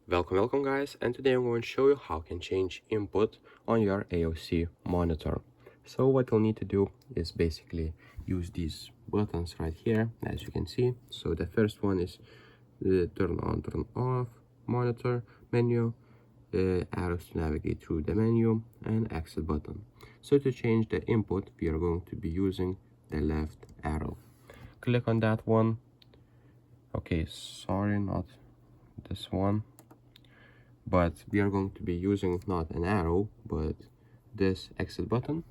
Welcome guys, and today I'm going to show you how you can change input on your AOC monitor. So what you'll need to do is basically use these buttons right here, as you can see. So the first one is the turn on, turn off monitor menu, arrows to navigate through the menu, and exit button. So to change the input, we are going to be using the left arrow. Click on that one. Okay, sorry, not this one. But we are going to be using not an arrow but this exit button.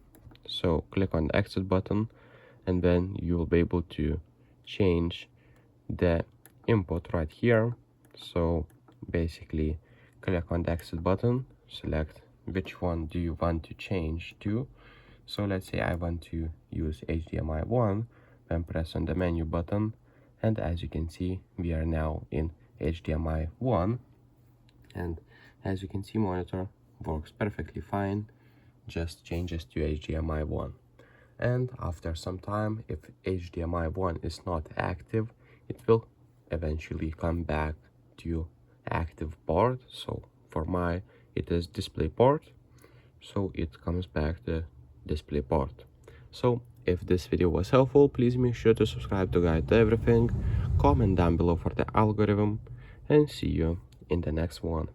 So click on the exit button and then you will be able to change the input right here. So basically click on the exit button, select which one do you want to change to. So let's say I want to use HDMI 1, then press on the menu button, and as you can see we are now in HDMI 1. And as you can see, monitor works perfectly fine, just changes to HDMI 1. And after some time, if HDMI 1 is not active, it will eventually come back to active port. So for my, it is display port, so it comes back to display port. So if this video was helpful, please make sure to subscribe to Guide to Everything, comment down below for the algorithm, and see you in the next one.